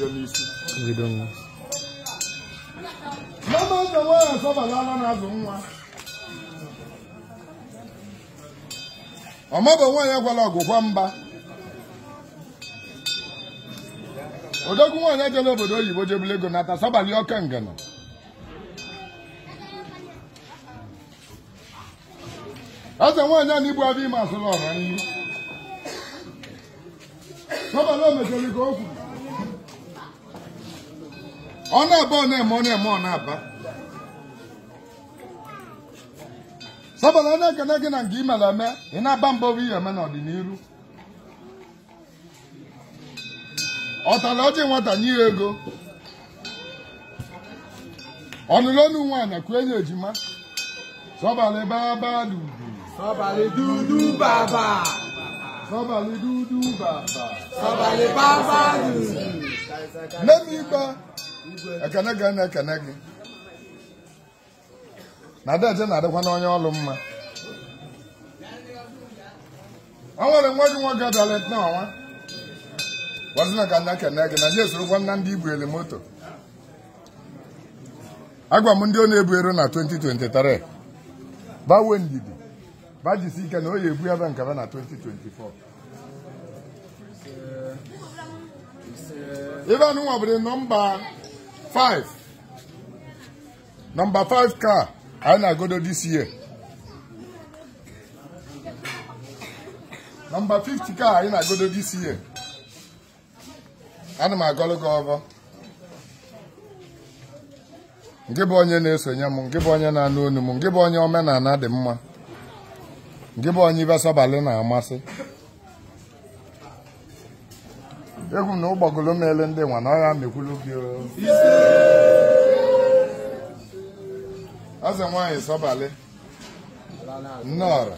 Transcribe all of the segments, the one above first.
We don't know. Mama the way sobali na azụ nwa. Ọmọbọ nwa ya gwala ọgwụkwa mba. Odogwu nwaanyị ejela obodo oyibo jebule ego nata sobali oke ngana. Ase nwaanyị a n'igbu abịa ime asụrụ ọra n'ihu. Sobali o mejọrọ ike okwu. Ọ na-aba ọ na-eme ọ na-aba. Sobali ọ na-ekene gị na nke ị mere eme, ị na-aba mbọ bụ ihe eme n'ọdịnihu. Ọ tara ọjị nwata nye ya ego. Ọnụlụ ọnụ nwaanyị kwụ enye ejima. Sobali baba dudu. Sobali dudu baba. Sobali dudu baba. Sobali baba dudu. Nemi igba. Ekene gị. Na deje na-adịkwa n'onye ọlụ mma. O nwere nwa gị nwoke talent na ọnwa. Wazina ka nna kene gị na nye esorokwa nna ndị ibu ele moto. Agwa m ndị ọ na-ebu ero na 2023. Bawe ndidi. Bajisi ike na oyi ebu ebe nke na 2024. Ibe anụ nwa bụrụ nọmba 5. Number 5 car. I na-agodo this year. Number 50 car I na-agodo this year. Ana m agọlụ gị ọbọ. Nke bụ onye na-esonye m, nke bụ onye na-anụ onu m, nke bụ onye omenala dị mma. Nke bụ onye ibe Sobali na-amasị. Egwu na ụgbọgolo mele ndị nwa na ọ ya mekwulu gị o. Ezenwayi Sobali nnọọrọ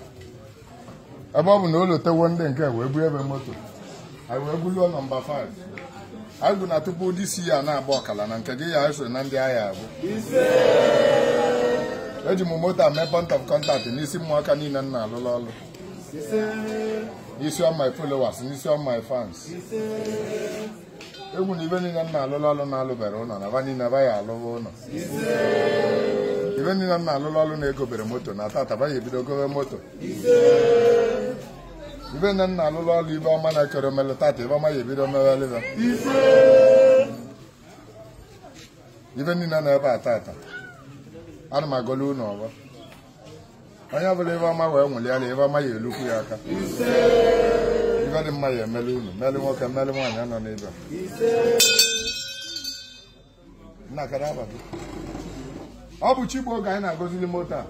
ebe ọ bụ na o lotewo ndị nke wee bu ebe moto anyị wee buluo nọmba 5 anyị bụ na tupu ụdị isi ya na-agba ọkala na nke gị ya eso na ndị agha abụ eji m moto mee point of contact n'isi mmụaka niile m na-alụlụ ọlụ n'isi all my followers n'isi all my fans egwu na ibe niile m na-alụlụ ọlụ na-alụbere ụlọ na ba niile ba ya alụwa ụlọ ibe niile m na-alụlụ ọlụ na-egobere moto na tata ba ya ebido gobe moto ibe nne m na-alụlụ ọlụ ibe ọma na-ekere omelụ tata ibe ọma ya ebido mewelibe ibe niile na ebe a tata ana m agọlụ unu ọba onye ọbụla ibe ọma wee nwụliala ibe ọma ya elukwu ya aka ibe dị mma ya emelu unu melu nwoke melu nwaanyị anọ n'ebe nnakara abalị ọ bụ Chigbo oge anyị na-agọzili moto a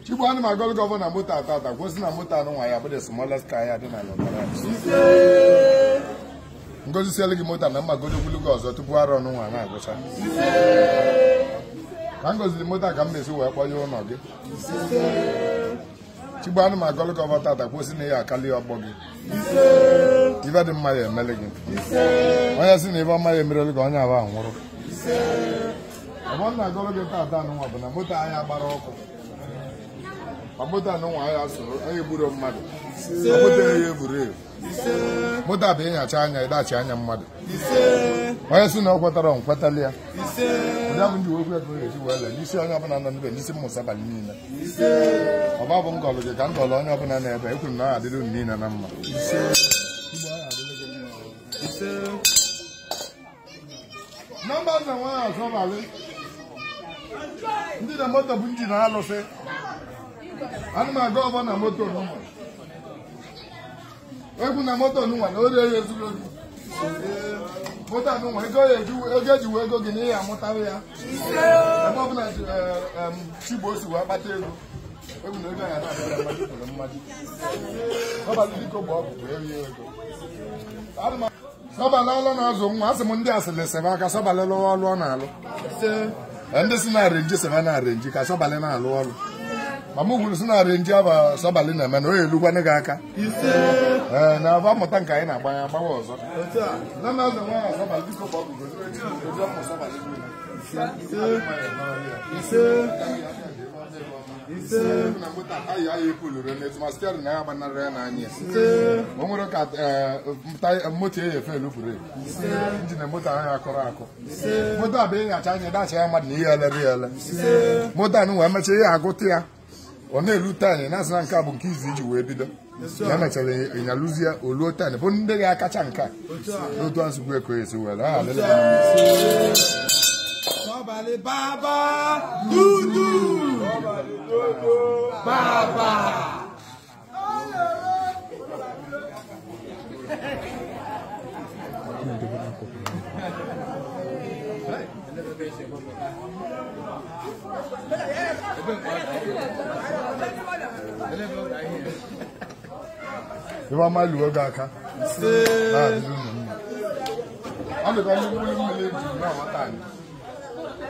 Chigbo ana m agọlụ gọvanọ na moto atata kwụsị na moto anụ nwa ya bụ the smallest car ya dị na Lọkara ngozisielu gị moto na mma godogwulu gị ọzọ tupu arụ ọnụ nwa na-agụcha ka m gozili moto a ka m na-esi wee kpọnye ụlọ gị Chigbo anụ m agọlụ gọvanọ tata kwụsị na ya akali ọgbọ gị ibe dị mma ya emele gị onye si na ibe ọma ya emerelu gị onye aba nwụrụ ọbọ na-agọlụ gị tata anụnwa bụ na moto anyị agbara ọkụ ma moto anụnwa anyị asụrụ onye gburu mmadụ moto ya eburu ebu moto bụ ịnyacha anya ịdachi anya mmadụ onye si na ọ kwetara nkwetali ya ụdị abụ ndị wekwe ka o eji wee lee n'isi onye ọbụla nọ n'ebe n'isi mmụ Sobali niile ọba bụ ngọlụ gị ka m gọlụ onye ọbụla n'ebe ekwuru na ọ adịrị unu niile na mma nọmba Ezenwayi Sobali ndị na moto bụ ndị na-alụsị ana m aga ọbọ na moto n'ụwa egwu na moto n'ụwa na ori ya ezuru oge moto n'ụwa ego eji wee ego gị na ihe amụtarị ya ebe ọbụla Chigbo si wee kpata ego egwu na ego ya na-abịara mmadụ kwere mmadụ Sobali dịka ogbe ọgwụ bụ eri ego Sobali ọlụ na-azụ nwa asị m ndị asịrị sebe aka Sobali lụọ ọlụ ọ na-alụ ndị si na-arenji sebe na-arenji ka Sobali na-alụ ọlụ ma m gwuru si na-arenji aba Sobali na-eme na o elukwana gị aka na aba mmụta nke anyị na-agbanye agbawa ọzọ Ezenwayi Sobali dịka ogbe ọgwụ gozi mmụ Sobali na moto ayi ayi puluru n'etu ma steering na ya gbanarị ya n'anya o nwere ka moto ya efe elu buru injin moto ahụ akọrọ akọ moto a bụ ịnyacha anya dacha ya mmadụ na ihe elere ya ele moto anyị wee mechaa ihe agụta ya ọ na-elu tani na asịna nke a bụ nke izu iji wee bido ya mechara ịnyalụzie oluo tani bụ ndị ga-akacha nke a n'otu asụgbu eko esi were ha Sobali Baba, Dudu, Baba. You want my logo, Aka? I'm the one who will live to know what time.